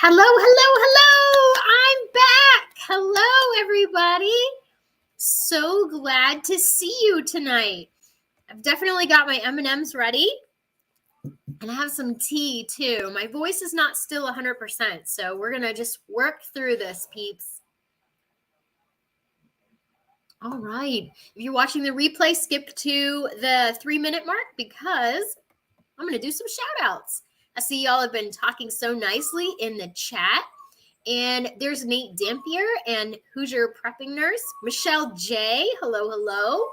Hello, hello, hello. I'm back. Hello, everybody. So glad to see you tonight. I've definitely got my M&Ms ready. And I have some tea, too. My voice is not still 100%, so we're going to just work through this, peeps. All right. If you're watching the replay, skip to the 3-minute mark because I'm going to do some shout-outs. I see y'all have been talking so nicely in the chat. And there's Nate Dampier and Hoosier Prepping Nurse. Michelle J. Hello, hello.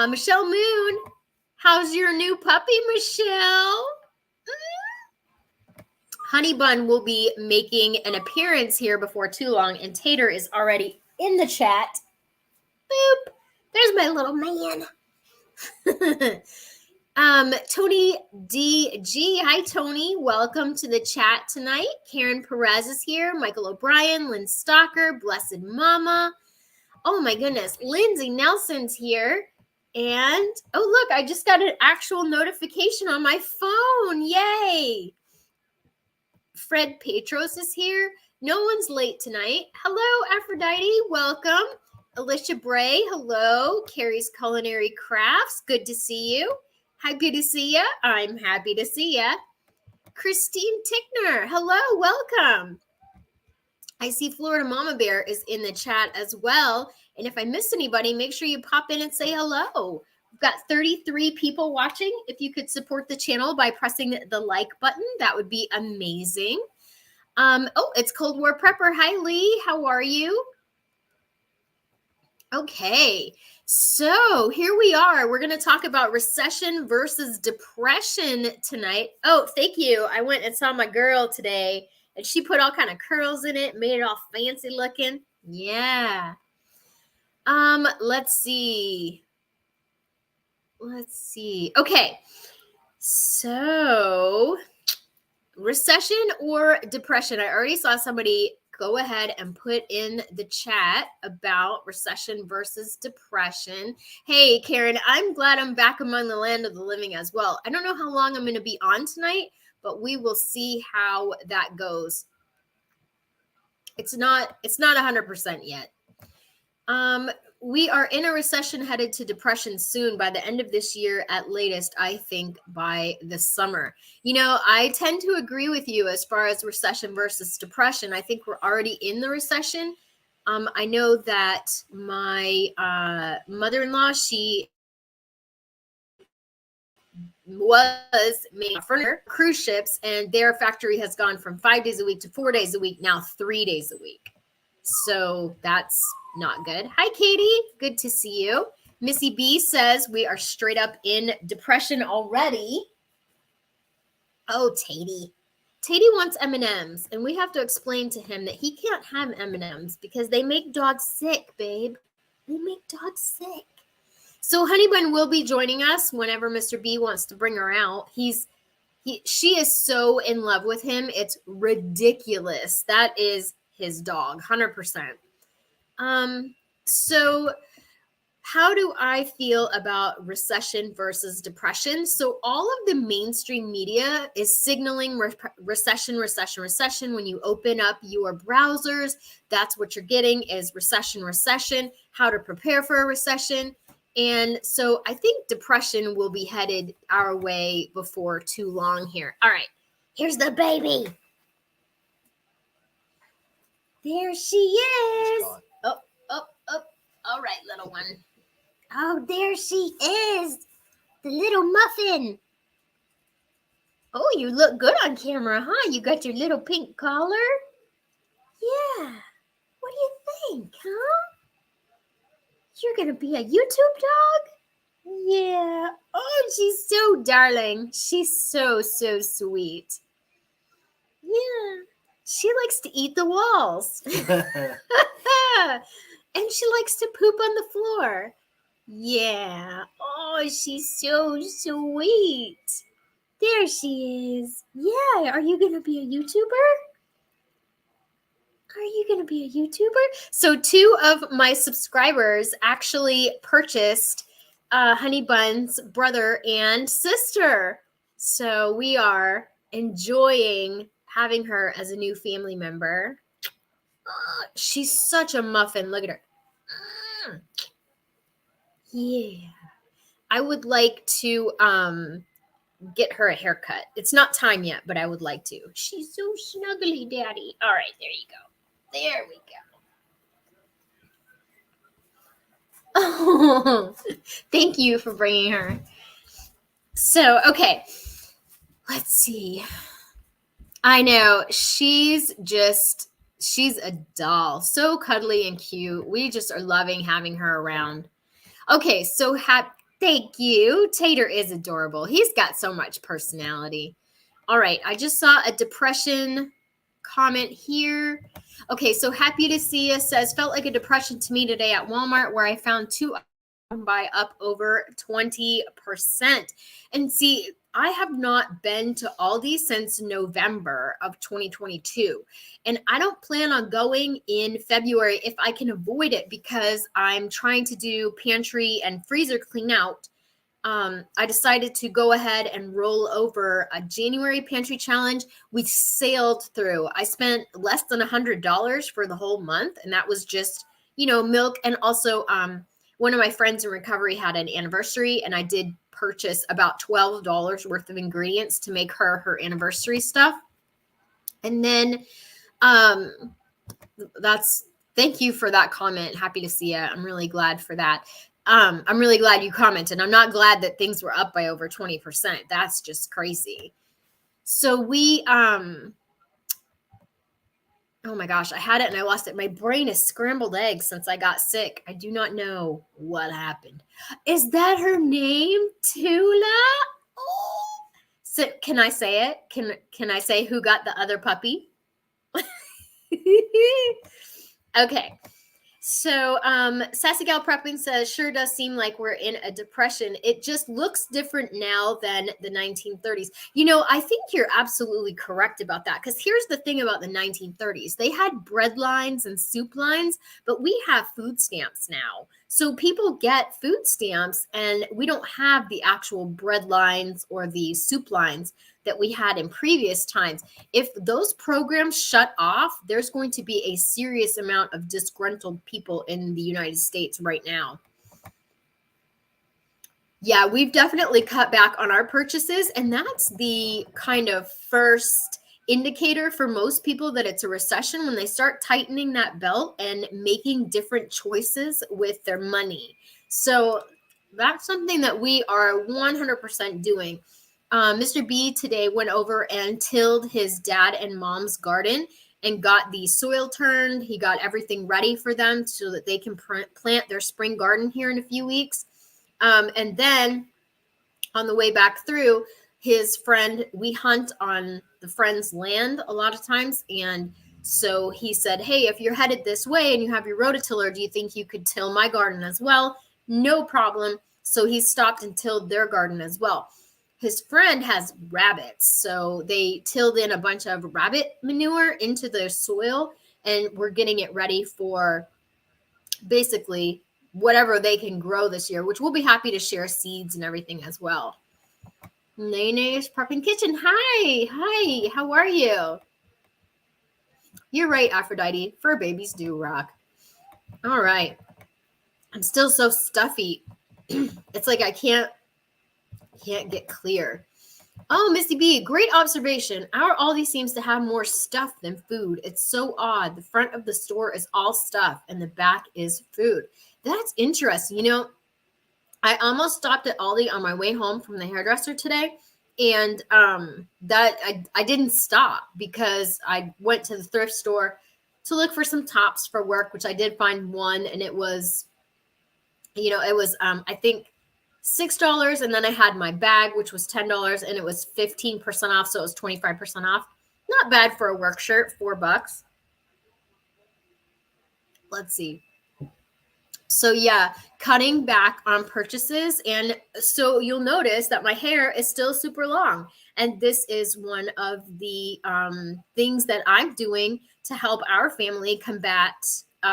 Michelle Moon. How's your new puppy, Michelle? Honey Bun will be making an appearance here before too long. And Tater is already in the chat. Boop. There's my little man. Tony DG. Hi, Tony. Welcome to the chat tonight. Karen Perez is here. Michael O'Brien, Lynn Stalker, Blessed Mama. Oh my goodness. Lindsay Nelson's here. And, oh look, I just got an actual notification on my phone. Yay. Fred Petros is here. No one's late tonight. Hello, Aphrodite. Welcome. Alicia Bray. Hello. Carrie's Culinary Crafts. Good to see you. Happy to see ya. I'm happy to see ya. Christine Tickner. Hello. Welcome. I see Florida Mama Bear is in the chat as well. And if I missed anybody, make sure you pop in and say hello. We've got 33 people watching. If you could support the channel by pressing the like button, that would be amazing. Oh, it's Cold War Prepper. Hi, Lee. How are you? Okay, so here we are. We're going to talk about recession versus depression tonight. Oh, thank you. I went and saw my girl today, and she put all kind of curls in it, made it all fancy looking. Yeah. Let's see. Okay, so recession or depression. I already saw somebody go ahead and put in the chat about recession versus depression. Hey, Karen, I'm glad I'm back among the land of the living as well. I don't know how long I'm going to be on tonight, but we will see how that goes. It's not 100% yet. We are in a recession headed to depression soon by the end of this year at latest, I think by the summer. You know, I tend to agree with you as far as recession versus depression. I think we're already in the recession. I know that my mother-in-law, she was making furniture, cruise ships, and their factory has gone from 5 days a week to 4 days a week, now 3 days a week. So that's not good. Hi, Katie. Good to see you. Missy B says we are straight up in depression already. Oh, Tatey. Tatey wants M&Ms, and we have to explain to him that he can't have M&Ms because they make dogs sick, babe. They make dogs sick. So Honey Bun will be joining us whenever Mr. B wants to bring her out. She is so in love with him. It's ridiculous. That is his dog, 100%. So how do I feel about recession versus depression? So all of the mainstream media is signaling recession. When you open up your browsers, that's what you're getting is recession, how to prepare for a recession. And so I think depression will be headed our way before too long here. All right, here's the baby. There she is. Oh. All right, little one. Oh, there she is. The little muffin. Oh, you look good on camera, huh? You got your little pink collar? Yeah. What do you think, huh? You're going to be a YouTube dog? Yeah. Oh, she's so darling. She's so sweet. Yeah. She likes to eat the walls. And she likes to poop on the floor. Yeah. Oh, she's so sweet. There she is. Yeah. Are you going to be a YouTuber? Are you going to be a YouTuber? So 2 of my subscribers actually purchased Honey Bun's brother and sister. So we are enjoying having her as a new family member. She's such a muffin. Look at her. Yeah. I would like to get her a haircut. It's not time yet, but I would like to. She's so snuggly, Daddy. All right, there you go. There we go. Oh, thank you for bringing her. So, okay. Let's see. I know. She's a doll. So cuddly and cute. We just are loving having her around. Okay, so thank you. Tater is adorable. He's got so much personality. All right, I just saw a depression comment here. Okay, so happy to see you says, felt like a depression to me today at Walmart where I found 2 by up over 20%. And see, I have not been to Aldi since November of 2022. And I don't plan on going in February if I can avoid it because I'm trying to do pantry and freezer clean out. I decided to go ahead and roll over a January pantry challenge. We sailed through. I spent less than $100 for the whole month. And that was just, milk. And also, one of my friends in recovery had an anniversary and I did purchase about $12 worth of ingredients to make her anniversary stuff. And then thank you for that comment. Happy to see you. I'm really glad for that. I'm really glad you commented. I'm not glad that things were up by over 20%. That's just crazy. So we, oh my gosh, I had it and I lost it. My brain is scrambled eggs since I got sick. I do not know what happened. Is that her name, Tula? Oh. So can I say it? Can I say who got the other puppy? Okay. So Sassy Gal Prepping says, sure does seem like we're in a depression. It just looks different now than the 1930s. I think you're absolutely correct about that because here's the thing about the 1930s. They had bread lines and soup lines, but we have food stamps now. So people get food stamps and we don't have the actual bread lines or the soup lines that we had in previous times. If those programs shut off, there's going to be a serious amount of disgruntled people in the United States right now. Yeah, we've definitely cut back on our purchases, and that's the kind of first indicator for most people that it's a recession when they start tightening that belt and making different choices with their money. So that's something that we are 100% doing. Mr. B today went over and tilled his dad and mom's garden and got the soil turned. He got everything ready for them so that they can plant their spring garden here in a few weeks. And then on the way back through, his friend, we hunt on the friend's land a lot of times. And so he said, hey, if you're headed this way and you have your rototiller, do you think you could till my garden as well? No problem. So he stopped and tilled their garden as well. His friend has rabbits, so they tilled in a bunch of rabbit manure into the soil, and we're getting it ready for basically whatever they can grow this year, which we'll be happy to share seeds and everything as well. Nene's Prepping Kitchen. Hi, how are you? You're right, Aphrodite. Fur babies do rock. All right. I'm still so stuffy. It's like I can't get clear. Oh, Misty B, great observation. Our Aldi seems to have more stuff than food. It's so odd. The front of the store is all stuff and the back is food. That's interesting. I almost stopped at Aldi on my way home from the hairdresser today. And that I didn't stop because I went to the thrift store to look for some tops for work, which I did find one. And it was, I think $6. And then I had my bag, which was $10 and it was 15% off. So it was 25% off. Not bad for a work shirt, $4. Let's see. So yeah, cutting back on purchases. And so you'll notice that my hair is still super long. And this is one of the things that I'm doing to help our family combat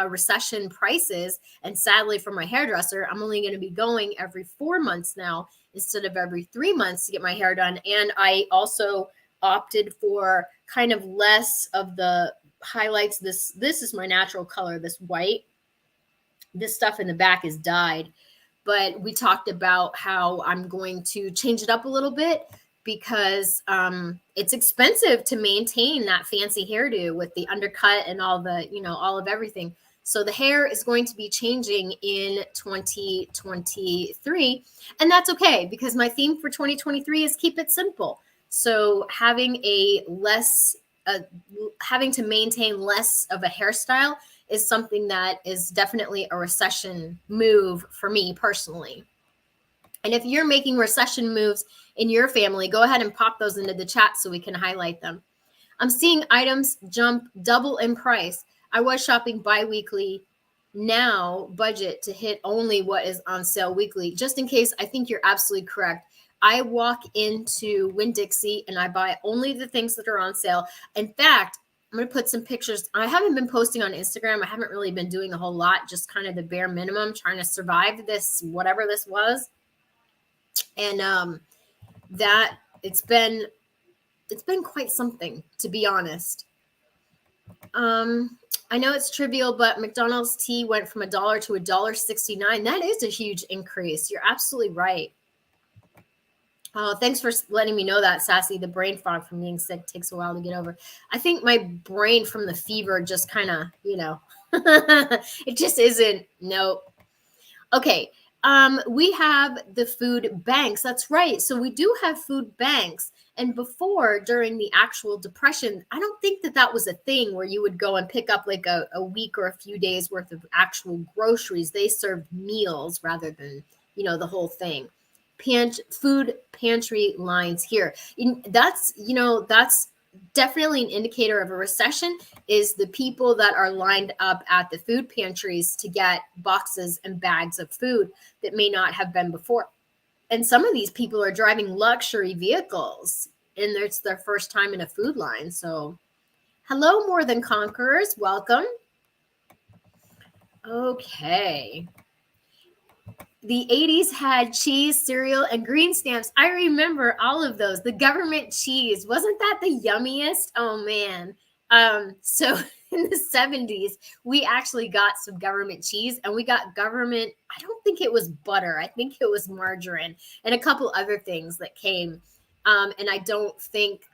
recession prices. And sadly for my hairdresser, I'm only going to be going every 4 months now instead of every 3 months to get my hair done. And I also opted for kind of less of the highlights. This is my natural color, this white. This stuff in the back is dyed, but we talked about how I'm going to change it up a little bit because it's expensive to maintain that fancy hairdo with the undercut and all the, all of everything. So the hair is going to be changing in 2023, and that's okay because my theme for 2023 is keep it simple. So having having to maintain less of a hairstyle is something that is definitely a recession move for me personally. And if you're making recession moves in your family, go ahead and pop those into the chat so we can highlight them. I'm seeing items jump double in price. I was shopping bi-weekly. Now budget to hit only what is on sale weekly. Just in case, I think you're absolutely correct. I walk into Winn-Dixie and I buy only the things that are on sale. In fact, I'm going to put some pictures. I haven't been posting on Instagram. I haven't really been doing a whole lot, just kind of the bare minimum, trying to survive this, whatever this was. And that it's been quite something, to be honest. I know it's trivial, but McDonald's tea went from $1 to $1.69. That is a huge increase. You're absolutely right. Oh, thanks for letting me know that, Sassy. The brain fog from being sick takes a while to get over. I think my brain from the fever just kind of, it just isn't. Nope. Okay. We have the food banks. That's right. So we do have food banks. And before, during the actual depression, I don't think that was a thing where you would go and pick up like a week or a few days worth of actual groceries. They served meals rather than, the whole thing. Food pantry lines here. That's definitely an indicator of a recession, is the people that are lined up at the food pantries to get boxes and bags of food that may not have been before. And some of these people are driving luxury vehicles and it's their first time in a food line. So hello, More Than Conquerors. Welcome. Okay. The 80s had cheese, cereal, and green stamps. I remember all of those. The government cheese. Wasn't that the yummiest? Oh, man. So in the 70s, we actually got some government cheese, and we got government, I don't think it was butter. I think it was margarine and a couple other things that came. And I don't think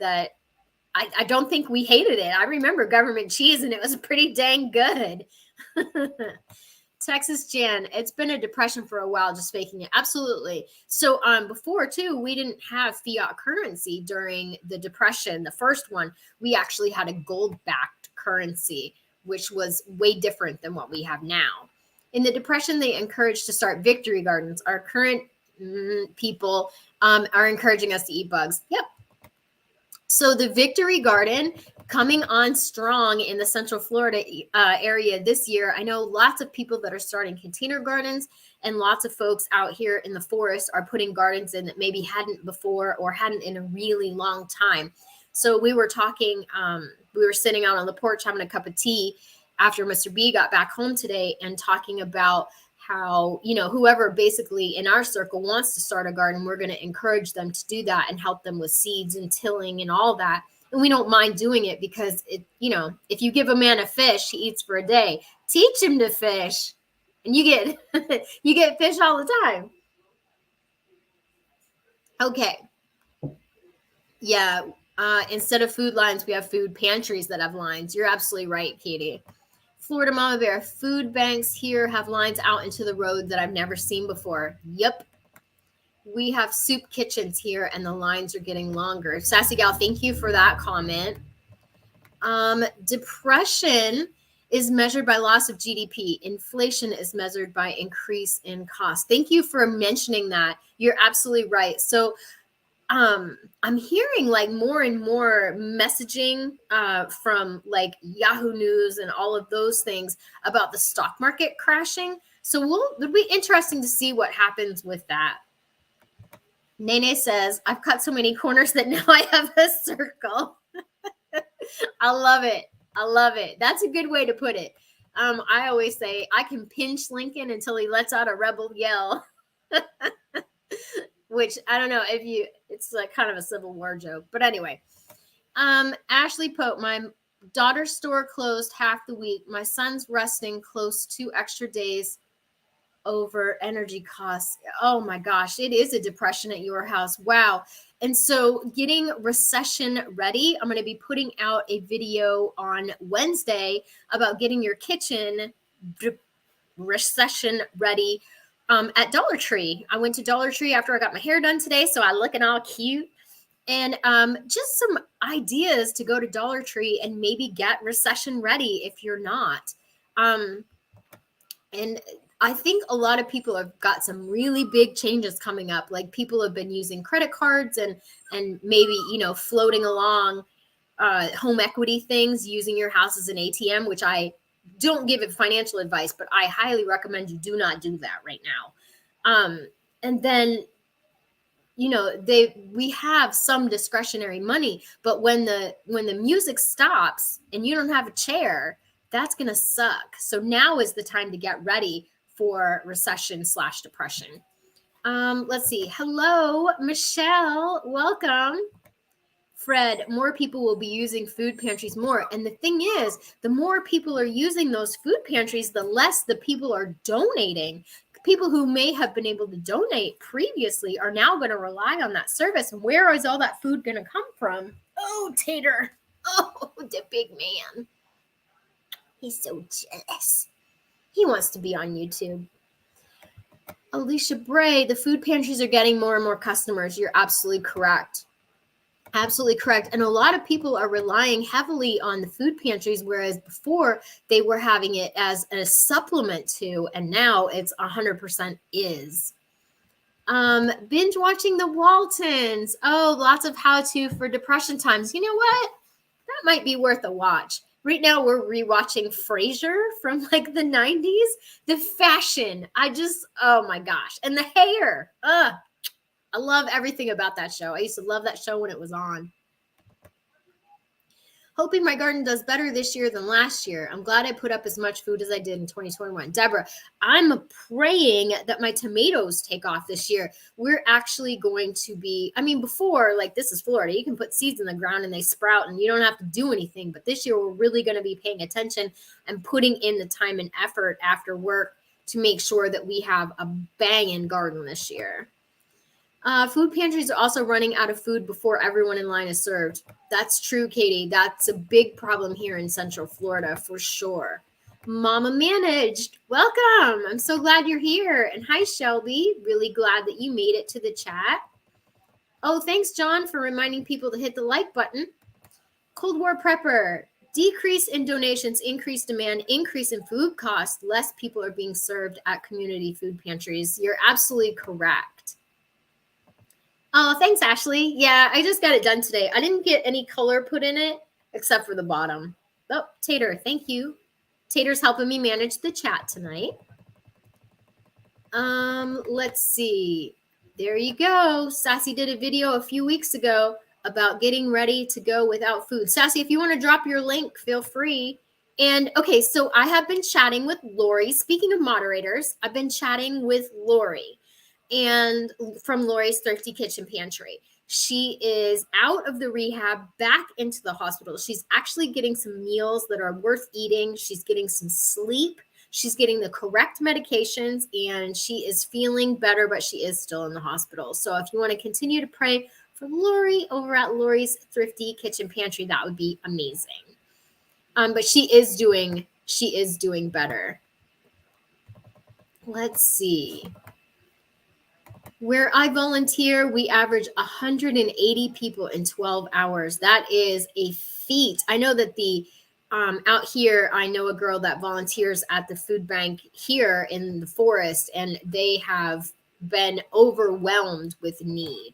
we hated it. I remember government cheese, and it was pretty dang good. Texas Jan, it's been a depression for a while, just faking it. Absolutely. So before too, we didn't have fiat currency during the depression. The first one, we actually had a gold-backed currency, which was way different than what we have now. In the depression, they encouraged to start victory gardens. Our current people are encouraging us to eat bugs. Yep. So the Victory Garden coming on strong in the Central Florida area this year. I know lots of people that are starting container gardens, and lots of folks out here in the forest are putting gardens in that maybe hadn't before or hadn't in a really long time. So we were talking, we were sitting out on the porch having a cup of tea after Mr. B got back home today and talking about how, whoever basically in our circle wants to start a garden, we're going to encourage them to do that and help them with seeds and tilling and all that. And we don't mind doing it because if you give a man a fish, he eats for a day. Teach him to fish and you get you get fish all the time. Okay. Yeah. Instead of food lines, we have food pantries that have lines. You're absolutely right, Katie. Florida Mama Bear, food banks here have lines out into the road that I've never seen before. Yep. We have soup kitchens here and the lines are getting longer. Sassy Gal, thank you for that comment. Depression is measured by loss of GDP. Inflation is measured by increase in cost. Thank you for mentioning that. You're absolutely right. So I'm hearing like more and more messaging from like Yahoo News and all of those things about the stock market crashing. So it'll be interesting to see what happens with that. Nene says, I've cut so many corners that now I have a circle. I love it. I love it. That's a good way to put it. I always say I can pinch Lincoln until he lets out a rebel yell. Which I don't know it's like kind of a Civil War joke, but anyway, Ashley Pope, my daughter's store closed half the week. My son's resting close 2 extra days over energy costs. Oh my gosh, it is a depression at your house. Wow. And so getting recession ready, I'm going to be putting out a video on Wednesday about getting your kitchen recession ready at Dollar Tree. I went to Dollar Tree after I got my hair done today, so I looking all cute. And just some ideas to go to Dollar Tree and maybe get recession ready if you're not. And I think a lot of people have got some really big changes coming up. Like people have been using credit cards and maybe, floating along home equity things, using your house as an ATM, which I don't give it financial advice, but I highly recommend you do not do that right now. And then, we have some discretionary money, but when the music stops and you don't have a chair, that's going to suck. So now is the time to get ready for recession/depression. Let's see. Hello, Michelle. Welcome. Fred, more people will be using food pantries more. And the thing is, the more people are using those food pantries, the less the people are donating. People who may have been able to donate previously are now going to rely on that service. And where is all that food going to come from? Oh, Tater. Oh, the big man. He's so jealous. He wants to be on YouTube. Alicia Bray, the food pantries are getting more and more customers. You're absolutely correct. Absolutely correct. And a lot of people are relying heavily on the food pantries, whereas before they were having it as a supplement to, and now it's 100% is. Binge watching the Waltons. Oh, lots of how-to for depression times. You know what? That might be worth a watch. Right now we're rewatching Frasier from like the 90s. The fashion. Oh my gosh. And the hair. I love everything about that show. I used to love that show when it was on. Hoping my garden does better this year than last year. I'm glad I put up as much food as I did in 2021. Deborah, I'm praying that my tomatoes take off this year. We're actually going to be, before, like this is Florida, you can put seeds in the ground and they sprout and you don't have to do anything. But this year we're really going to be paying attention and putting in the time and effort after work to make sure that we have a banging garden this year. Food pantries are also running out of food before everyone in line is served. That's true, Katie. That's a big problem here in Central Florida for sure. Mama Managed, welcome. I'm so glad you're here. And hi, Shelby. Really glad that you made it to the chat. Oh, thanks, John, for reminding people to hit the like button. Cold War Prepper, decrease in donations, increased demand, increase in food costs. Less people are being served at community food pantries. You're absolutely correct. Oh, thanks, Ashley. Yeah, I just got it done today. I didn't get any color put in it except for the bottom. Oh, Tater, thank you. Tater's helping me manage the chat tonight. Let's see. There you go. Sassy did a video a few weeks ago about getting ready to go without food. Sassy, if you want to drop your link, feel free. And okay, so I have been chatting with Lori. Speaking of moderators, I've been chatting with Lori. And from Lori's Thrifty Kitchen Pantry. She is out of the rehab, back into the hospital. She's actually getting some meals that are worth eating. She's getting some sleep. She's getting the correct medications, and she is feeling better, but she is still in the hospital. So if you want to continue to pray for Lori over at Lori's Thrifty Kitchen Pantry, that would be amazing. But she is doing better. Let's see. Where I volunteer, we average 180 people in 12 hours. That is a feat. I know that out here, I know a girl that volunteers at the food bank here in the forest, and they have been overwhelmed with need.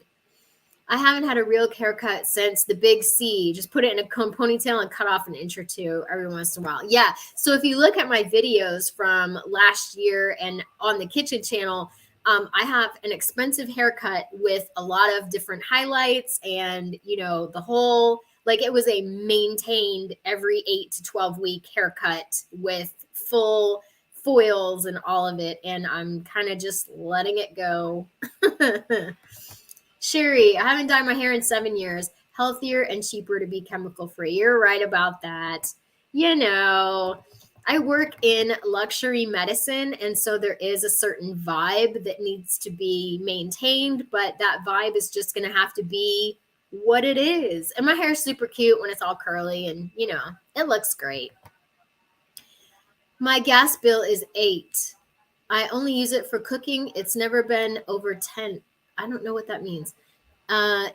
I haven't had a real haircut since the big C. Just put it in a ponytail and cut off an inch or two every once in a while. Yeah. So if you look at my videos from last year and on the kitchen channel, I have an expensive haircut with a lot of different highlights and, the whole, like it was a maintained every 8 to 12 week haircut with full foils and all of it. And I'm kind of just letting it go. Sherry, I haven't dyed my hair in 7 years. healthier and cheaper to be chemical free. You're right about that. I work in luxury medicine, and so there is a certain vibe that needs to be maintained, but that vibe is just going to have to be what it is. And my hair is super cute when it's all curly, and it looks great. My gas bill is $8. I only use it for cooking. It's never been over 10. I don't know what that means.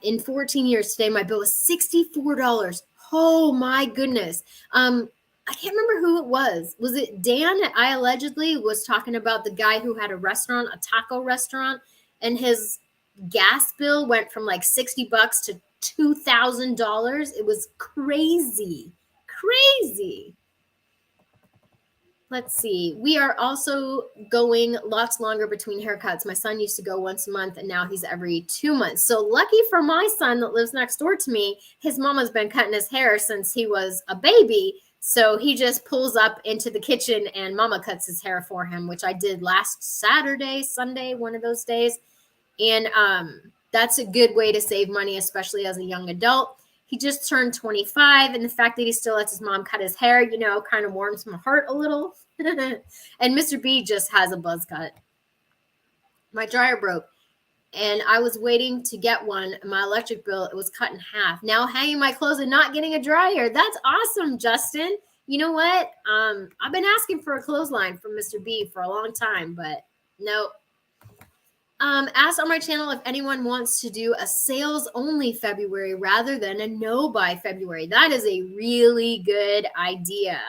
In 14 years today, my bill was $64. Oh my goodness. I can't remember who it was. Was it Dan? I allegedly was talking about the guy who had a restaurant, a taco restaurant, and his gas bill went from like $60 to $2,000. It was crazy. Crazy. Let's see. We are also going lots longer between haircuts. My son used to go once a month, and now he's every 2 months. So lucky for my son that lives next door to me, his mama's been cutting his hair since he was a baby. So he just pulls up into the kitchen and mama cuts his hair for him, which I did last Saturday, Sunday, one of those days. And that's a good way to save money, especially as a young adult. He just turned 25, and the fact that he still lets his mom cut his hair, kind of warms my heart a little. And Mr. B just has a buzz cut. My dryer broke, and I was waiting to get one. My electric bill, it was cut in half. Now hanging my clothes and not getting a dryer. That's awesome, Justin. You know what? I've been asking for a clothesline from Mr. B for a long time, but nope. Ask on my channel if anyone wants to do a sales only February rather than a no buy February. That is a really good idea.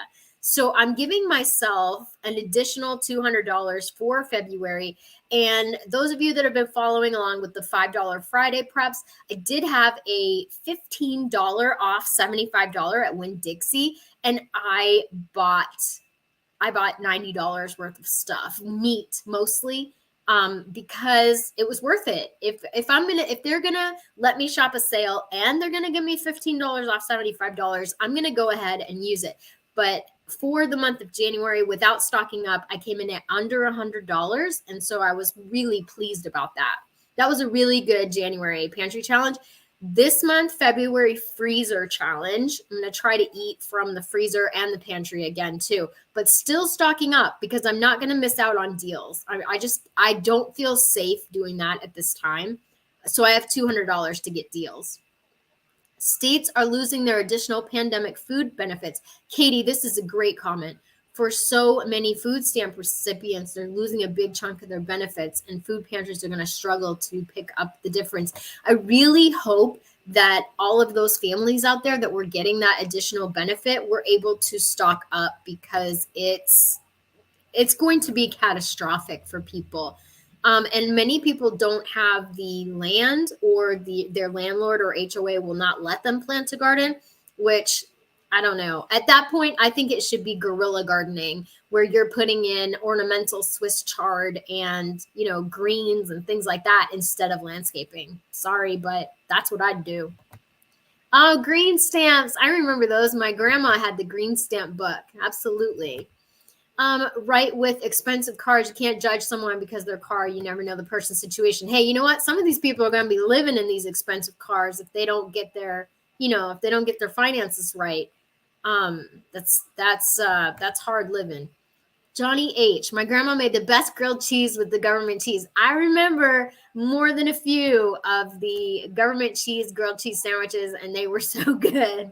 So I'm giving myself an additional $200 for February. And those of you that have been following along with the $5 Friday preps, I did have a $15 off $75 at Winn-Dixie, and I bought $90 worth of stuff, meat mostly. Because it was worth it. If they're gonna let me shop a sale and they're gonna give me $15 off $75, I'm gonna go ahead and use it. But for the month of January, without stocking up, I came in at under $100, and so I was really pleased about that. That was a really good January pantry challenge. This month, February freezer challenge, I'm going to try to eat from the freezer and the pantry again too, but still stocking up because I'm not going to miss out on deals. I don't feel safe doing that at this time. So I have $200 to get deals. States are losing their additional pandemic food benefits. Katie, this is a great comment. For so many food stamp recipients, they're losing a big chunk of their benefits, and food pantries are going to struggle to pick up the difference. I really hope that all of those families out there that were getting that additional benefit were able to stock up, because it's going to be catastrophic for people. And many people don't have the land, or their landlord or HOA will not let them plant a garden, which I don't know. At that point, I think it should be guerrilla gardening, where you're putting in ornamental Swiss chard and, greens and things like that instead of landscaping. Sorry, but that's what I'd do. Oh, green stamps. I remember those. My grandma had the green stamp book. Absolutely. Right, with expensive cars, you can't judge someone because their car, you never know the person's situation. Hey, you know what? Some of these people are going to be living in these expensive cars if they don't get their, if they don't get their finances right. That's hard living. Johnny H. My grandma made the best grilled cheese with the government cheese. I remember more than a few of the government cheese grilled cheese sandwiches, and they were so good.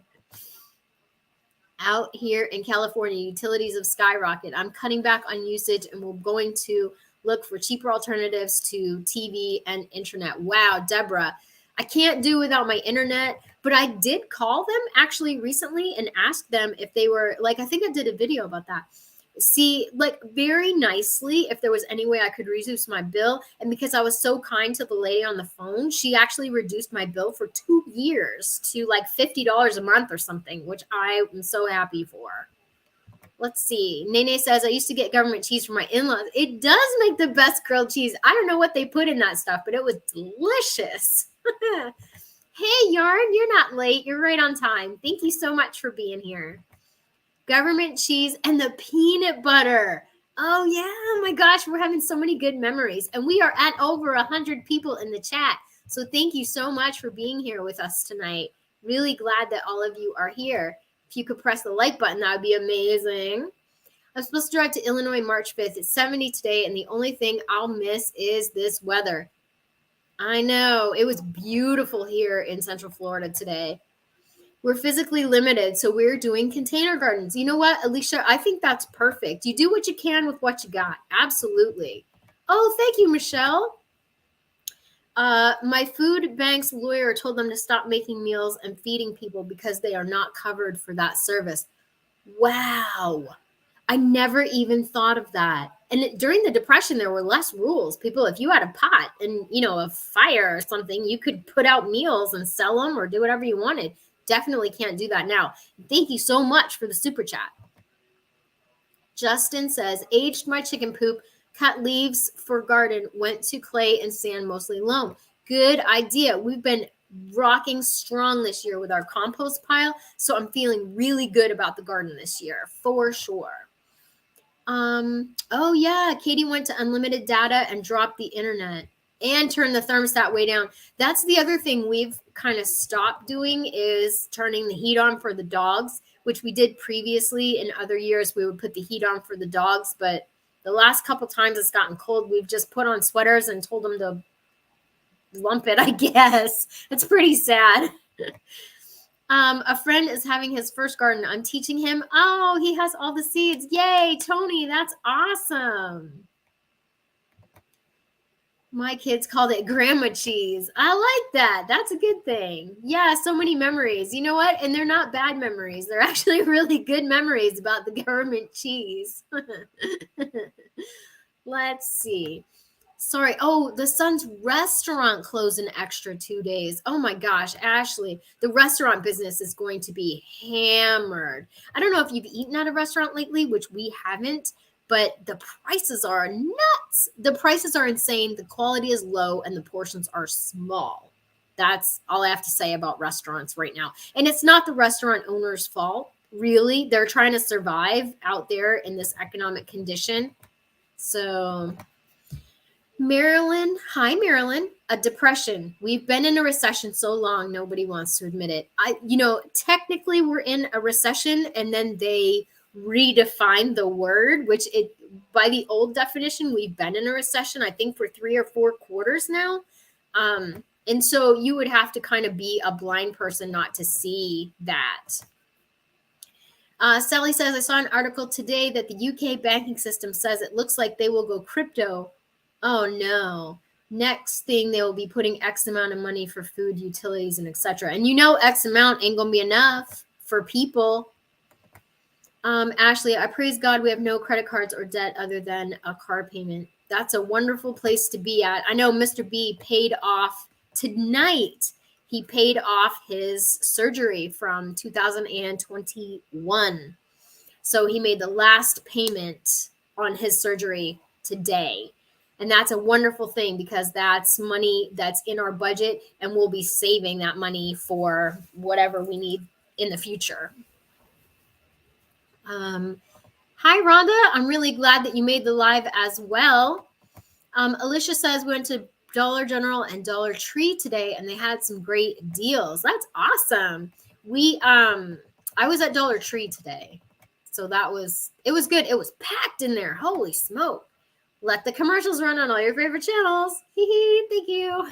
Out here in California, utilities have skyrocketed. I'm cutting back on usage, and we're going to look for cheaper alternatives to TV and internet. Wow, Deborah, I can't do without my internet, but I did call them actually recently and ask them if they were, I think I did a video about that. See, very nicely, if there was any way I could reduce my bill. And because I was so kind to the lady on the phone, she actually reduced my bill for 2 years to $50 a month or something, which I am so happy for. Let's see. Nene says, I used to get government cheese from my in-laws. It does make the best grilled cheese. I don't know what they put in that stuff, but it was delicious. Hey, Yarn, you're not late. You're right on time. Thank you so much for being here. Government cheese and the peanut butter. Oh, yeah. Oh, my gosh. We're having so many good memories. And we are at over 100 people in the chat. So thank you so much for being here with us tonight. Really glad that all of you are here. If you could press the like button, that would be amazing. I'm supposed to drive to Illinois March 5th. It's 70 today, and the only thing I'll miss is this weather. I know. It was beautiful here in Central Florida today. We're physically limited, so we're doing container gardens. You know what, Alicia? I think that's perfect. You do what you can with what you got. Absolutely. Oh, thank you, Michelle. My food bank's lawyer told them to stop making meals and feeding people because they are not covered for that service. Wow. I never even thought of that. And during the Depression, there were less rules. People, if you had a pot and, a fire or something, you could put out meals and sell them or do whatever you wanted. Definitely can't do that now. Thank you so much for the super chat. Justin says, aged my chicken poop, cut leaves for garden, went to clay and sand, mostly loam. Good idea. We've been rocking strong this year with our compost pile, so I'm feeling really good about the garden this year, for sure. Oh yeah, Katie went to unlimited data and dropped the internet and turned the thermostat way down. That's the other thing we've kind of stopped doing is turning the heat on for the dogs, which we did previously. In other years, we would put the heat on for the dogs, but the last couple times it's gotten cold, we've just put on sweaters and told them to lump it, I guess. It's pretty sad. A friend is having his first garden. I'm teaching him. Oh, he has all the seeds. Yay, Tony, that's awesome. My kids called it grandma cheese. I like that. That's a good thing. Yeah, so many memories. You know what? And they're not bad memories. They're actually really good memories about the government cheese. Let's see. Sorry. Oh, the Sun's restaurant closed an extra 2 days. Oh my gosh, Ashley, the restaurant business is going to be hammered. I don't know if you've eaten at a restaurant lately, which we haven't, but the prices are nuts. The prices are insane. The quality is low and the portions are small. That's all I have to say about restaurants right now. And it's not the restaurant owner's fault, really. They're trying to survive out there in this economic condition. So Marilyn, hi Marilyn, a depression. We've been in a recession so long, nobody wants to admit it. Technically we're in a recession and then they redefined the word, which by the old definition, we've been in a recession, I think for 3 or 4 quarters now. And so you would have to kind of be a blind person not to see that. Sally says, I saw an article today that the UK banking system says it looks like they will go crypto. Oh no. Next thing, they will be putting X amount of money for food, utilities, and etc. And X amount ain't going to be enough for people. Ashley, I praise God we have no credit cards or debt other than a car payment. That's a wonderful place to be at. I know Mr. B paid off tonight. He paid off his surgery from 2021. So he made the last payment on his surgery today. And that's a wonderful thing because that's money that's in our budget and we'll be saving that money for whatever we need in the future. Hi, Rhonda. I'm really glad that you made the live as well. Alicia says we went to Dollar General and Dollar Tree today and they had some great deals. That's awesome. I was at Dollar Tree today. So it was good. It was packed in there. Holy smoke. Let the commercials run on all your favorite channels. Thank you.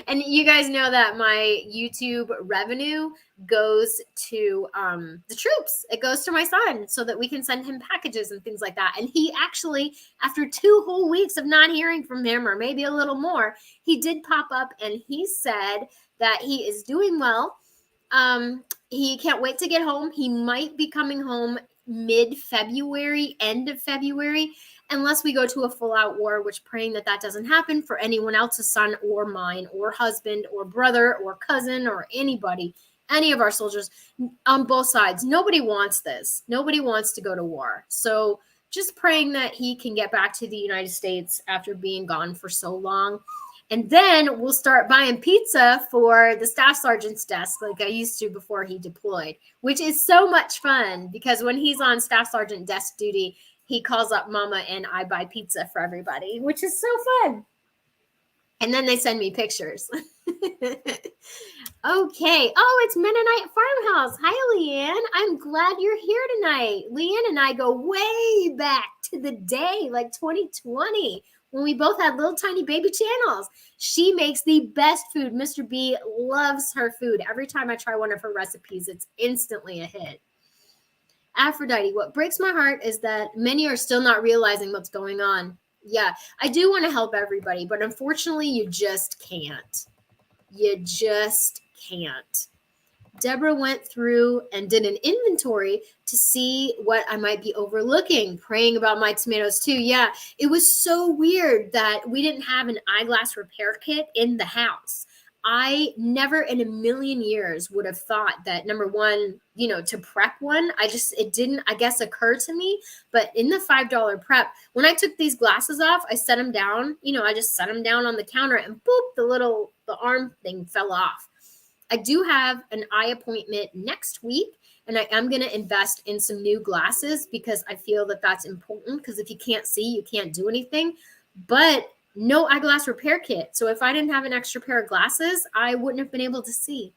And you guys know that my YouTube revenue goes to the troops. It goes to my son so that we can send him packages and things like that. And he actually, after 2 whole weeks of not hearing from him, or maybe a little more, he did pop up and he said that he is doing well. He can't wait to get home. He might be coming home mid-February, end of February, unless we go to a full-out war, which praying that doesn't happen for anyone else's son or mine or husband or brother or cousin or anybody, any of our soldiers on both sides. Nobody wants this. Nobody wants to go to war. So just praying that he can get back to the United States after being gone for so long. And then we'll start buying pizza for the staff sergeant's desk like I used to before he deployed, which is so much fun because when he's on staff sergeant desk duty, he calls up mama and I buy pizza for everybody, which is so fun. And then they send me pictures. Okay. Oh, it's Mennonite Farmhouse. Hi, Leanne. I'm glad you're here tonight. Leanne and I go way back to the day, like 2020, when we both had little tiny baby channels. She makes the best food. Mr. B loves her food. Every time I try one of her recipes, it's instantly a hit. Aphrodite, what breaks my heart is that many are still not realizing what's going on. Yeah, I do want to help everybody, but unfortunately, you just can't. You just can't. Deborah went through and did an inventory to see what I might be overlooking, praying about my tomatoes too. Yeah, it was so weird that we didn't have an eyeglass repair kit in the house. I never in a million years would have thought that, number one, to prep one. It didn't, I guess, occur to me. But in the $5 prep, when I took these glasses off, I set them down. I just set them down on the counter and boop, the arm thing fell off. I do have an eye appointment next week, and I am going to invest in some new glasses because I feel that that's important, because if you can't see, you can't do anything. But no eyeglass repair kit. So if I didn't have an extra pair of glasses, I wouldn't have been able to see.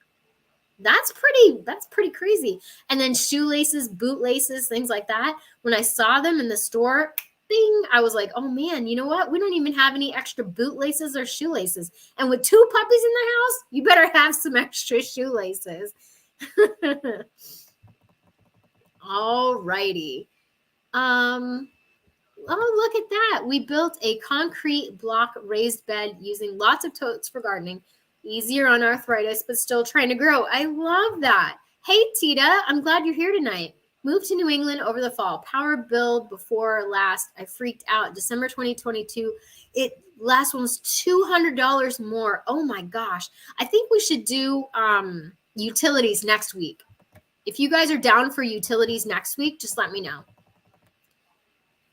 That's pretty crazy. And then shoelaces, bootlaces, things like that. When I saw them in the store, bing, I was like, oh man, you know what? We don't even have any extra bootlaces or shoelaces. And with 2 puppies in the house, you better have some extra shoelaces. All righty. Oh, look at that. We built a concrete block raised bed using lots of totes for gardening. Easier on arthritis, but still trying to grow. I love that. Hey, Tita, I'm glad you're here tonight. Moved to New England over the fall. Power bill before last. I freaked out. December 2022. Last one was $200 more. Oh my gosh. I think we should do utilities next week. If you guys are down for utilities next week, just let me know.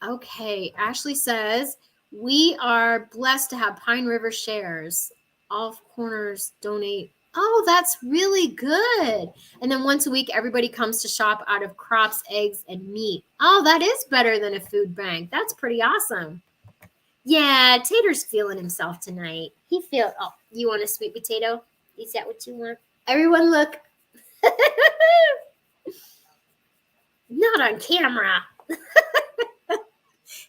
Okay, Ashley says, we are blessed to have Pine River shares. All corners donate. Oh, that's really good. And then once a week, everybody comes to shop out of crops, eggs, and meat. Oh, that is better than a food bank. That's pretty awesome. Yeah, Tater's feeling himself tonight. Oh, you want a sweet potato? Is that what you want? Everyone look. Not on camera.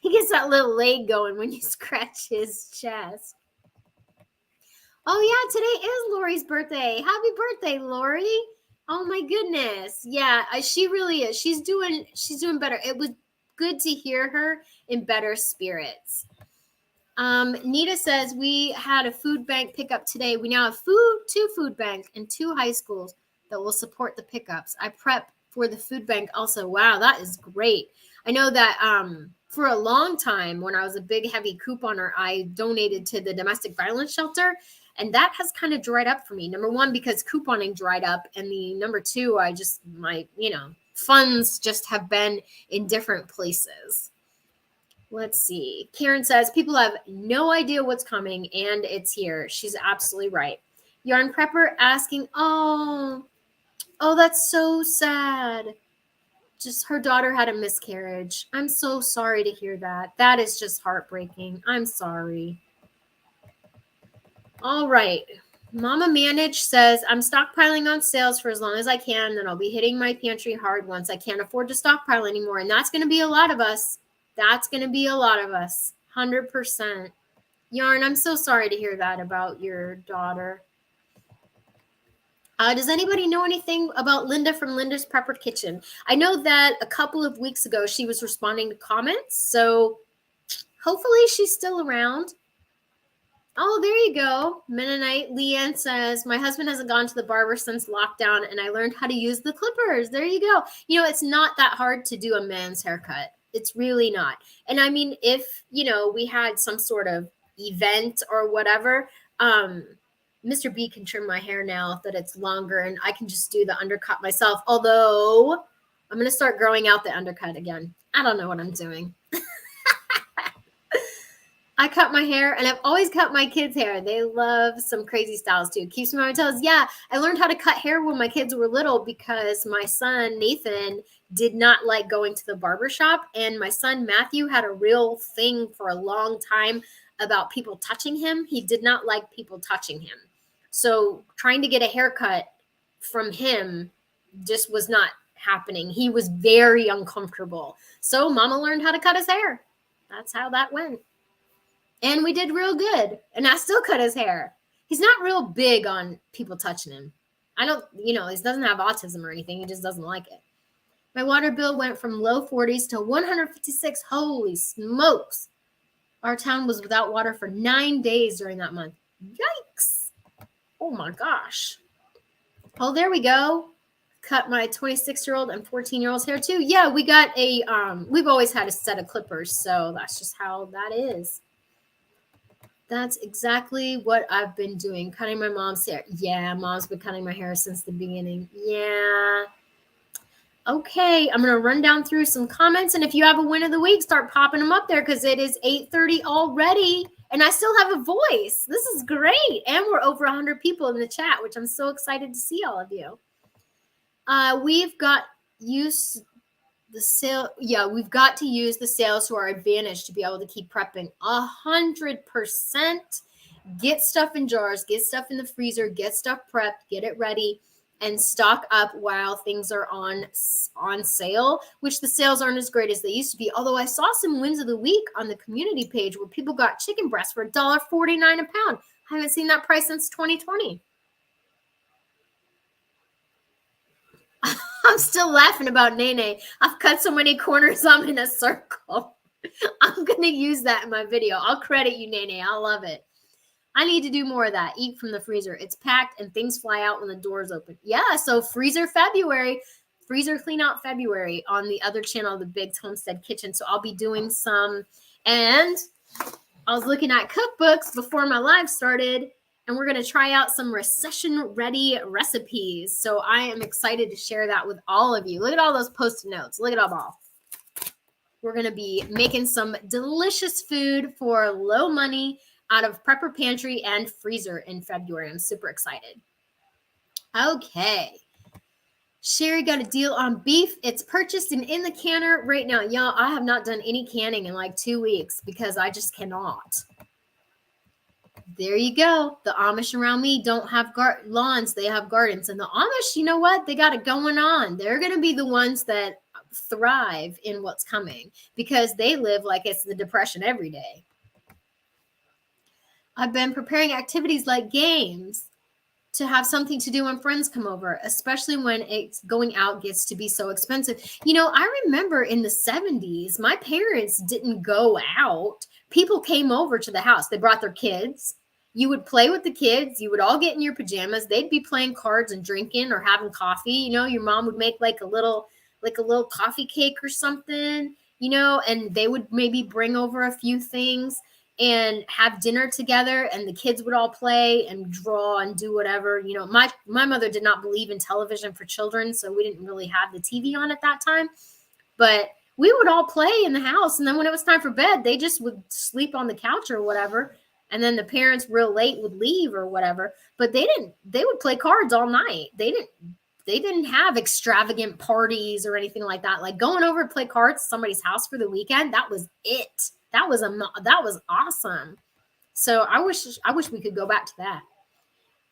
He gets that little leg going when you scratch his chest. Oh, yeah, today is Lori's birthday. Happy birthday, Lori. Oh, my goodness. Yeah, she really is. She's doing better. It was good to hear her in better spirits. Nita says, we had a food bank pickup today. We now have 2 food banks and 2 high schools that will support the pickups. I prep for the food bank also. Wow, that is great. I know that for a long time, when I was a big, heavy couponer, I donated to the domestic violence shelter, and that has kind of dried up for me. Number one, because couponing dried up, and number two, my funds just have been in different places. Let's see. Karen says, people have no idea what's coming, and it's here. She's absolutely right. Yarn Prepper asking, oh, that's so sad. Just her daughter had a miscarriage. I'm so sorry to hear that. That is just heartbreaking. I'm sorry. All right. Mama Manage says, I'm stockpiling on sales for as long as I can, then I'll be hitting my pantry hard once I can't afford to stockpile anymore. And that's going to be a lot of us. 100%. Yarn, I'm so sorry to hear that about your daughter. Does anybody know anything about Linda from Linda's Prepper Kitchen? I know that a couple of weeks ago she was responding to comments, so hopefully she's still around. Oh, there you go. Mennonite Leanne says, my husband hasn't gone to the barber since lockdown, and I learned how to use the clippers. There you go. It's not that hard to do a man's haircut. It's really not. And I mean, if, we had some sort of event or whatever, Mr. B can trim my hair now that it's longer, and I can just do the undercut myself. Although I'm going to start growing out the undercut again. I don't know what I'm doing. I cut my hair, and I've always cut my kids' hair. They love some crazy styles too. Keeps me on my toes. Yeah, I learned how to cut hair when my kids were little because my son, Nathan, did not like going to the barber shop. And my son, Matthew, had a real thing for a long time about people touching him. He did not like people touching him. So trying to get a haircut from him just was not happening. He was very uncomfortable. So Mama learned how to cut his hair. That's how that went. And we did real good. And I still cut his hair. He's not real big on people touching him. I don't, he doesn't have autism or anything. He just doesn't like it. My water bill went from low 40s to 156. Holy smokes. Our town was without water for 9 days during that month. Yikes. Oh my gosh. Oh, there we go. Cut my 26-year-old and 14-year-old's hair too. Yeah, we got we've always had a set of clippers, so that's just how that is. That's exactly what I've been doing, cutting my mom's hair. Yeah, Mom's been cutting my hair since the beginning. Yeah. Okay, I'm going to run down through some comments, and if you have a win of the week, start popping them up there because it is 8:30 already, and I still have a voice. This is great, and we're over 100 people in the chat, which I'm so excited to see all of you. We've got use the sale. Yeah, we've got to use the sales to our advantage to be able to keep prepping 100%. Get stuff in jars, get stuff in the freezer, get stuff prepped, get it ready, and stock up while things are on sale, which the sales aren't as great as they used to be. Although I saw some wins of the week on the community page where people got chicken breasts for $1.49 a pound. I haven't seen that price since 2020. I'm still laughing about Nene. I've cut so many corners, I'm in a circle. I'm going to use that in my video. I'll credit you, Nene. I love it. I need to do more of that. Eat from the freezer. It's packed and things fly out when the doors open. Yeah, so freezer clean out February on the other channel, the Big's Homestead Kitchen. So I'll be doing some. And I was looking at cookbooks before my live started, and we're going to try out some recession-ready recipes. So I am excited to share that with all of you. Look at all those Post-it notes. Look at them all. We're going to be making some delicious food for low money out of Prepper Pantry and Freezer in February. I'm super excited. Okay. Sherry got a deal on beef. It's purchased and in the canner right now. Y'all, I have not done any canning in like 2 weeks because I just cannot. There you go. The Amish around me don't have lawns. They have gardens. And the Amish, you know what? They got it going on. They're going to be the ones that thrive in what's coming because they live like it's the Depression every day. I've been preparing activities like games to have something to do when friends come over, especially when it's going out gets to be so expensive. I remember in the 70s, my parents didn't go out. People came over to the house. They brought their kids. You would play with the kids. You would all get in your pajamas. They'd be playing cards and drinking or having coffee. Your mom would make like a little coffee cake or something, and they would maybe bring over a few things and have dinner together, and the kids would all play and draw and do whatever. My mother did not believe in television for children, so we didn't really have the TV on at that time. But we would all play in the house, and then when it was time for bed, they just would sleep on the couch or whatever, and then the parents real late would leave or whatever. But they would play cards all night. They didn't have extravagant parties or anything like that. Like going over to play cards at somebody's house for the weekend, that was it. That was awesome. So I wish we could go back to that.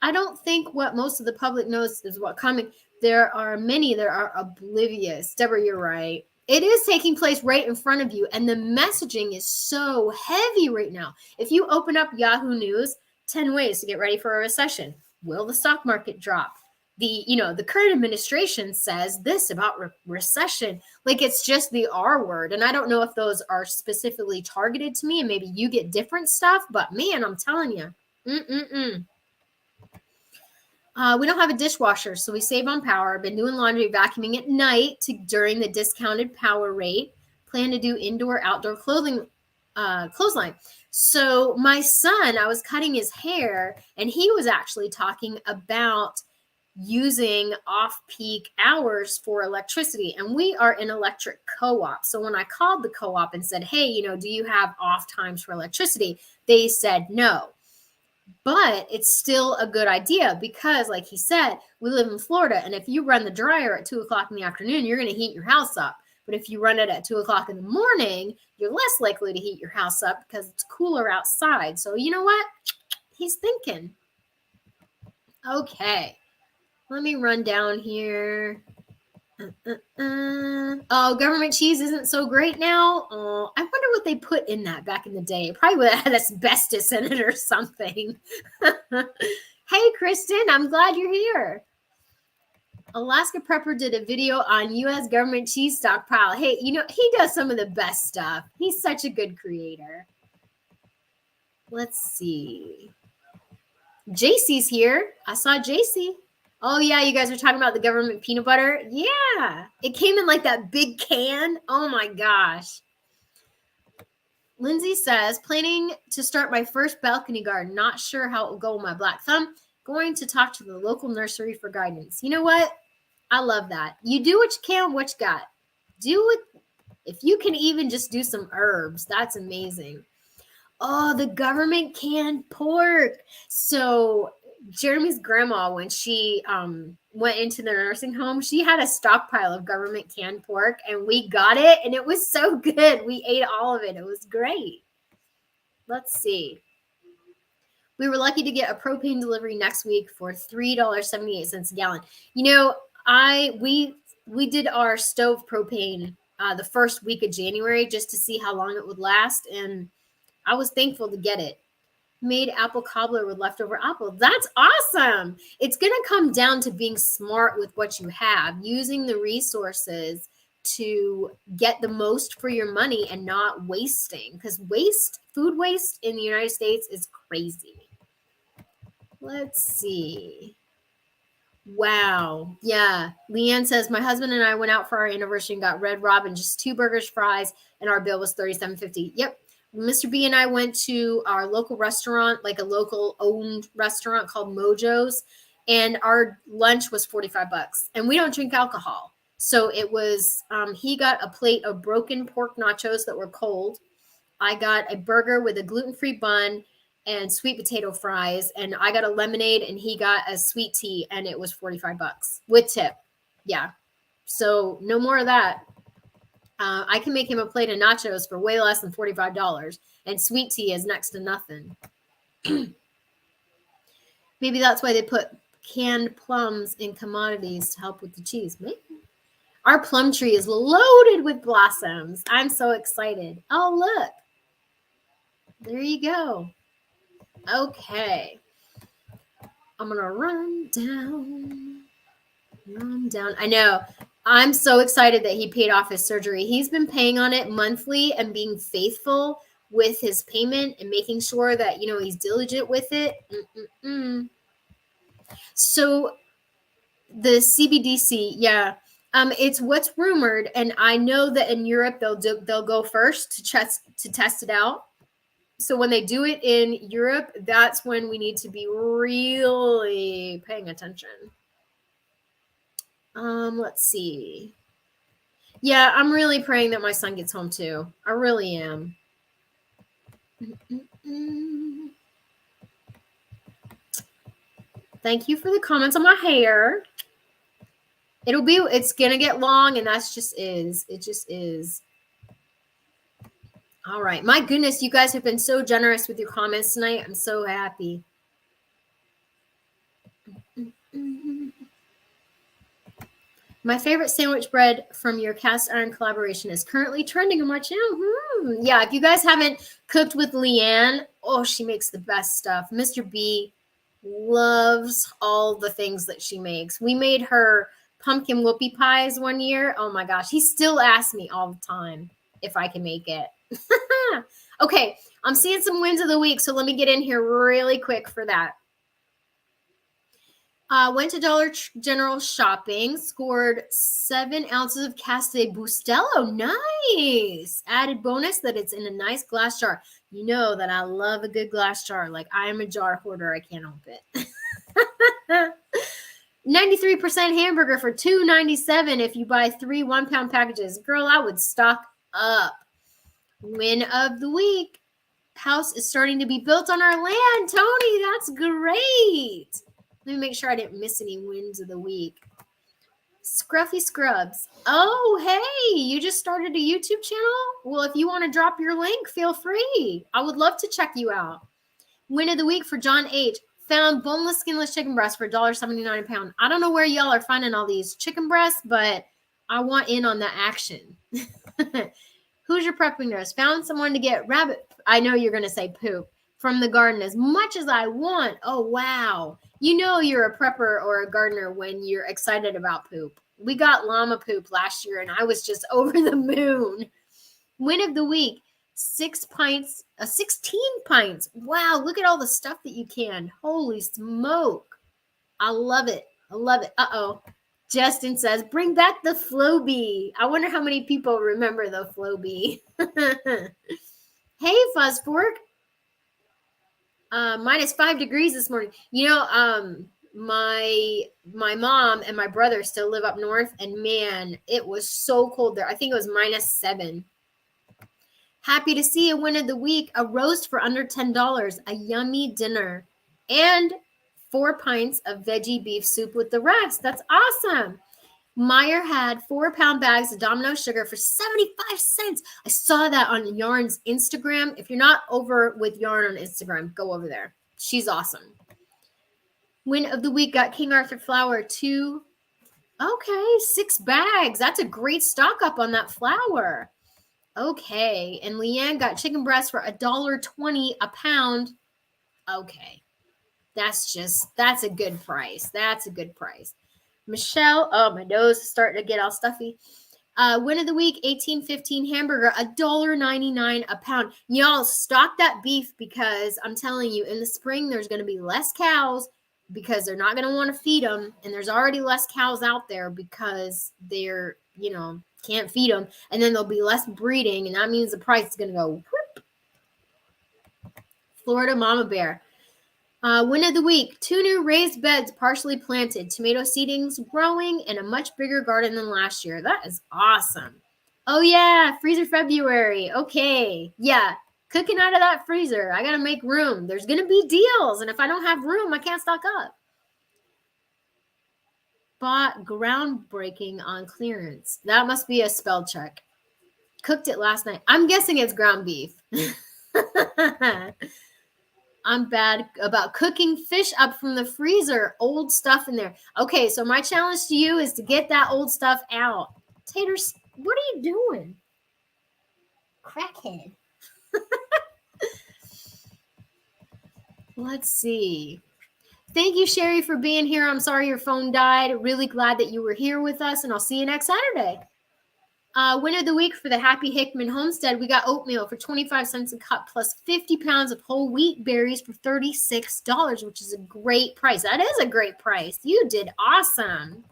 I don't think what most of the public knows is what's coming. There are many that are oblivious. Deborah, you're right. It is taking place right in front of you, and the messaging is so heavy right now. If you open up Yahoo News, 10 ways to get ready for a recession. Will the stock market drop? The current administration says this about recession. Like it's just the R word. And I don't know if those are specifically targeted to me and maybe you get different stuff, but man, I'm telling you. We don't have a dishwasher, so we save on power. Been doing laundry, vacuuming at night during the discounted power rate. Plan to do indoor, outdoor clothesline. So my son, I was cutting his hair, and he was actually talking about using off-peak hours for electricity. And we are an electric co-op. So when I called the co-op and said, hey, do you have off times for electricity? They said no. But it's still a good idea because, like he said, we live in Florida. And if you run the dryer at 2 o'clock in the afternoon, you're going to heat your house up. But if you run it at 2 o'clock in the morning, you're less likely to heat your house up because it's cooler outside. So you know what? He's thinking. Okay. Let me run down here. Oh, government cheese isn't so great now. Oh, I wonder what they put in that back in the day. Probably would have had asbestos in it or something. Hey, Kristen, I'm glad you're here. Alaska Prepper did a video on U.S. government cheese stockpile. Hey, you know, he does some of the best stuff. He's such a good creator. Let's see. JC's here. I saw JC. Oh, yeah, you guys are talking about the government peanut butter? Yeah. It came in like that big can. Oh, my gosh. Lindsay says, planning to start my first balcony garden. Not sure how it will go with my black thumb. Going to talk to the local nursery for guidance. You know what? I love that. You do what you can, what you got. Do it. If you can even just do some herbs, that's amazing. Oh, the government canned pork. So Jeremy's grandma, when she went into the nursing home, she had a stockpile of government canned pork, and we got it, and it was so good. We ate all of it. It was great. Let's see. We were lucky to get a propane delivery next week for $3.78 a gallon. You know, we did our stove propane the first week of January just to see how long it would last, and I was thankful to get it. Made apple cobbler with leftover apple. That's awesome. It's going to come down to being smart with what you have, using the resources to get the most for your money and not wasting, because food waste in the United States is crazy. Let's see. Wow. Yeah. Leanne says, my husband and I went out for our anniversary and got Red Robin, just 2 burgers, fries, and our bill was $37.50. Yep. Mr. B and I went to our local restaurant, like a local owned restaurant called Mojo's, and our lunch was $45. And we don't drink alcohol. So it was, he got a plate of broken pork nachos that were cold. I got a burger with a gluten-free bun and sweet potato fries, and I got a lemonade, and he got a sweet tea, and it was $45 with tip. Yeah. So no more of that. I can make him a plate of nachos for way less than $45, and sweet tea is next to nothing. Maybe that's why they put canned plums in commodities to help with the cheese. Maybe. Our plum tree is loaded with blossoms. I'm so excited. Oh, look. There you go. Okay. I'm going to run down. I know. I'm so excited that he paid off his surgery. He's been paying on it monthly and being faithful with his payment and making sure that, you know, he's diligent with it. So the CBDC, yeah, it's what's rumored, and I know that in Europe they'll go first to test it out. So when they do it in Europe, that's when we need to be really paying attention. Let's see. Yeah, I'm really praying that my son gets home too. I really am. Thank you for the comments on my hair. It's gonna get long, and that's just is. It just is. All right. My goodness, you guys have been so generous with your comments tonight. I'm so happy. My favorite sandwich bread from your cast iron collaboration is currently trending on my channel. Yeah, if you guys haven't cooked with Leanne, oh, she makes the best stuff. Mr. B loves all the things that she makes. We made her pumpkin whoopie pies one year. Oh my gosh, he still asks me all the time if I can make it. Okay, I'm seeing some wins of the week, so let me get in here really quick for that. Went to Dollar General shopping, scored 7 ounces of Caste Bustelo. Nice. Added bonus that it's in a nice glass jar. You know that I love a good glass jar. Like, I am a jar hoarder. I can't help it. 93% hamburger for $2.97 if you buy 3 1-pound packages. Girl, I would stock up. Win of the week. House is starting to be built on our land. Tony, that's great. Let me make sure I didn't miss any wins of the week. Scruffy Scrubs. Oh, hey, you just started a YouTube channel? Well, if you want to drop your link, feel free. I would love to check you out. Win of the week for John H. Found boneless, skinless chicken breast for $1.79 a pound. I don't know where y'all are finding all these chicken breasts, but I want in on the action. Who's your prepping nurse? Found someone to get rabbit. I know you're going to say poop from the garden as much as I want. Oh, wow. You know you're a prepper or a gardener when you're excited about poop. We got llama poop last year, and I was just over the moon. Win of the week, 16 pints. Wow, look at all the stuff that you can. Holy smoke. I love it. I love it. Uh-oh. Justin says, bring back the Flowbee. I wonder how many people remember the Flowbee. Hey, Fuzzfork. Minus 5 degrees this morning. You know, my mom and my brother still live up north, and man, it was so cold there. I think it was minus 7. Happy to see a win of the week, a roast for under $10, a yummy dinner, and 4 pints of veggie beef soup with the rest. That's awesome. Meyer had 4-pound bags of Domino sugar for 75 cents. I saw that on Yarn's Instagram. If you're not over with Yarn on Instagram, go over there. She's awesome. Win of the week got King Arthur flour, 6 bags. That's a great stock up on that flour. Okay, and Leanne got chicken breast for $1.20 a pound. Okay, that's a good price. That's a good price. Michelle, oh, my nose is starting to get all stuffy. Win of the week, 18.15 hamburger, $1.99 a pound. Y'all stock that beef because I'm telling you, in the spring, there's going to be less cows because they're not going to want to feed them. And there's already less cows out there because they're, can't feed them. And then there'll be less breeding. And that means the price is going to go whoop. Florida Mama Bear. Win of the week, 2 new raised beds partially planted, tomato seedlings growing, and a much bigger garden than last year. That is awesome. Oh, yeah, freezer February. Okay, yeah, cooking out of that freezer. I got to make room. There's going to be deals, and if I don't have room, I can't stock up. Bought groundbreaking on clearance. That must be a spell check. Cooked it last night. I'm guessing it's ground beef. I'm bad about cooking fish up from the freezer. Old stuff in there. Okay, so my challenge to you is to get that old stuff out. Taters, what are you doing? Crackhead. Let's see. Thank you, Sherry, for being here. I'm sorry your phone died. Really glad that you were here with us, and I'll see you next Saturday. Win of the week for the Happy Hickman Homestead, we got oatmeal for 25 cents a cup plus 50 pounds of whole wheat berries for $36, which is a great price. That is a great price. You did awesome.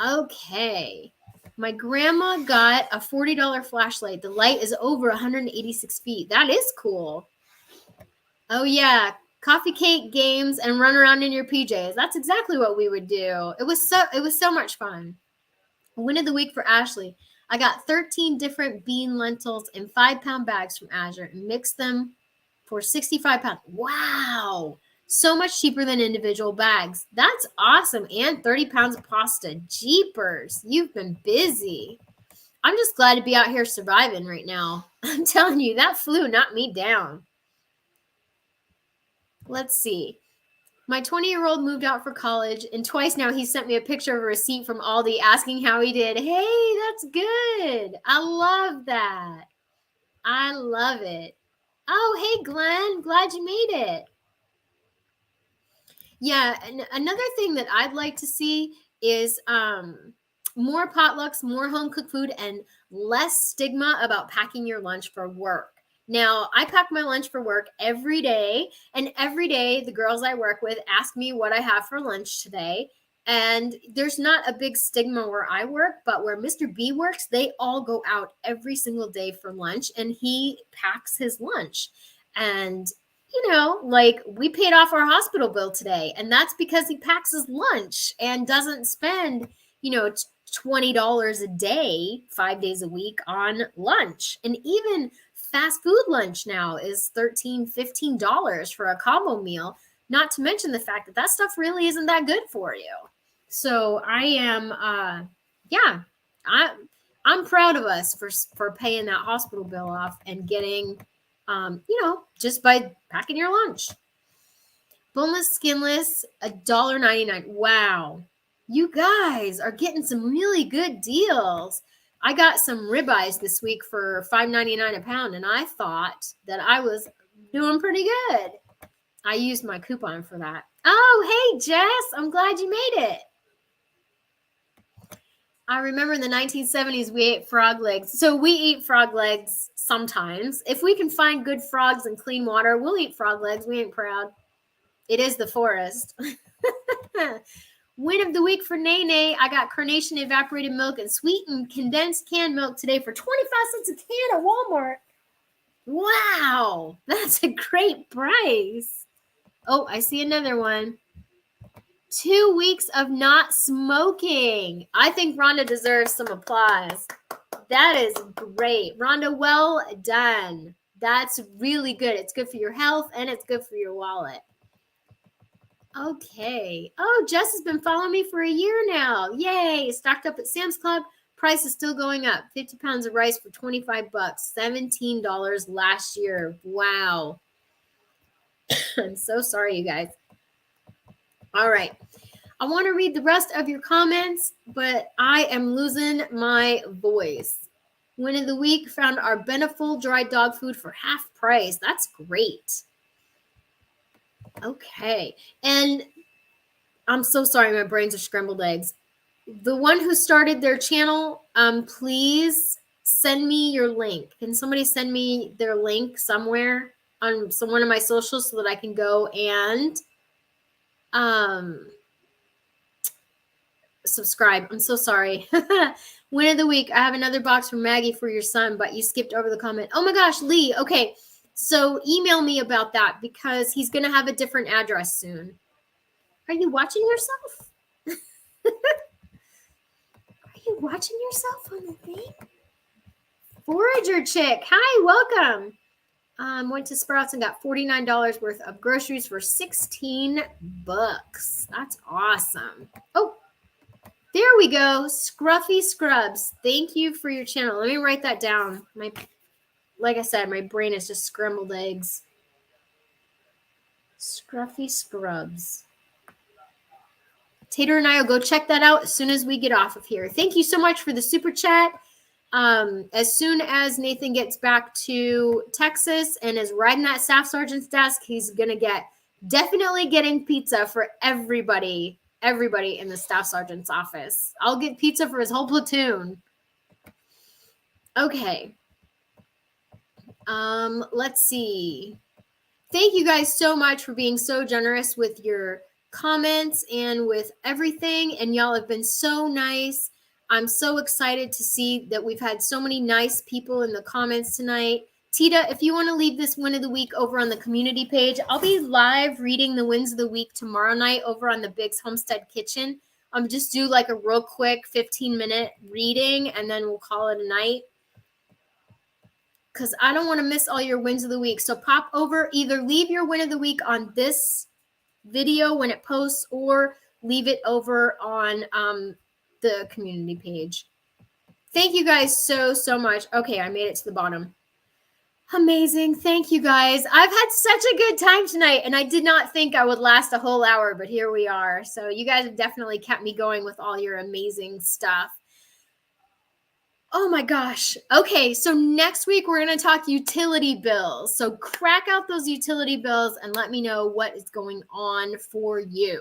Okay. My grandma got a $40 flashlight. The light is over 186 feet. That is cool. Oh, yeah. Coffee cake games and run around in your PJs. That's exactly what we would do. It was so much fun. Win of the week for Ashley. I got 13 different bean lentils in 5-pound bags from Azure and mixed them for 65 pounds. Wow. So much cheaper than individual bags. That's awesome. And 30 pounds of pasta. Jeepers. You've been busy. I'm just glad to be out here surviving right now. I'm telling you, that flu knocked me down. Let's see. My 20-year-old moved out for college, and twice now he sent me a picture of a receipt from Aldi asking how he did. Hey, that's good. I love that. I love it. Oh, hey, Glenn. Glad you made it. Yeah, and another thing that I'd like to see is more potlucks, more home-cooked food, and less stigma about packing your lunch for work. Now, I pack my lunch for work every day, and every day the girls I work with ask me what I have for lunch today. And there's not a big stigma where I work, but where Mr. B works, they all go out every single day for lunch, and he packs his lunch. And, we paid off our hospital bill today, and that's because he packs his lunch and doesn't spend, $20 a day, 5 days a week on lunch. And even fast food lunch now is $13, $15 for a combo meal, not to mention the fact that stuff really isn't that good for you. So I am, I'm proud of us for paying that hospital bill off and getting, just by packing your lunch. Boneless, skinless, $1.99. Wow. You guys are getting some really good deals. I got some ribeyes this week for $5.99 a pound, and I thought that I was doing pretty good. I used my coupon for that. Oh, hey, Jess. I'm glad you made it. I remember in the 1970s, we ate frog legs. So we eat frog legs sometimes. If we can find good frogs and clean water, we'll eat frog legs. We ain't proud. It is the forest. Win of the week for Nene. I got Carnation evaporated milk and sweetened condensed canned milk today for 25 cents a can at Walmart. Wow, that's a great price. Oh, I see another one. 2 weeks of not smoking. I think Rhonda deserves some applause. That is great. Rhonda, well done. That's really good. It's good for your health and it's good for your wallet. Okay. Oh, Jess has been following me for a year now. Yay. Stocked up at Sam's Club. Price is still going up. 50 pounds of rice for 25 bucks. $17 last year. Wow. I'm so sorry, you guys. All right. I want to read the rest of your comments, but I am losing my voice. Win of the week, found our Beneful dried dog food for half price. That's great. Okay. And I'm so sorry, my brains are scrambled eggs. The one who started their channel, please send me your link. Can somebody send me their link somewhere on one of my socials so that I can go and subscribe? I'm so sorry. Win of the week, I have another box from Maggie for your son, but you skipped over the comment. Oh my gosh, Lee. Okay, so email me about that because he's going to have a different address soon. Are you watching yourself? Are you watching yourself on the thing? Forager chick. Hi, welcome. Went to Sprouts and got $49 worth of groceries for 16 bucks. That's awesome. Oh, there we go. Scruffy Scrubs. Thank you for your channel. Let me write that down. Like I said, my brain is just scrambled eggs. Scruffy Scrubs. Tater and I will go check that out as soon as we get off of here. Thank you so much for the super chat. As soon as Nathan gets back to Texas and is riding that staff sergeant's desk, he's going to definitely getting pizza for everybody in the staff sergeant's office. I'll get pizza for his whole platoon. Okay. Let's see. Thank you guys so much for being so generous with your comments and with everything. And y'all have been so nice. I'm so excited to see that we've had so many nice people in the comments tonight. Tita, if you want to leave this win of the week over on the community page, I'll be live reading the wins of the week tomorrow night over on the Biggs Homestead Kitchen. Just do like a real quick 15-minute reading and then we'll call it a night. Because I don't want to miss all your wins of the week. So pop over, either leave your win of the week on this video when it posts or leave it over on the community page. Thank you guys so much. Okay, I made it to the bottom. Amazing. Thank you guys. I've had such a good time tonight and I did not think I would last a whole hour, but here we are. So you guys have definitely kept me going with all your amazing stuff. Oh my gosh. Okay, so next week we're going to talk utility bills. So crack out those utility bills and let me know what is going on for you.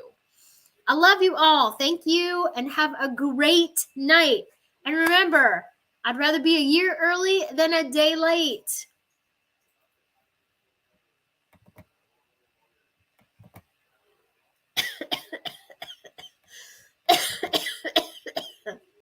I love you all. Thank you and have a great night. And remember, I'd rather be a year early than a day late.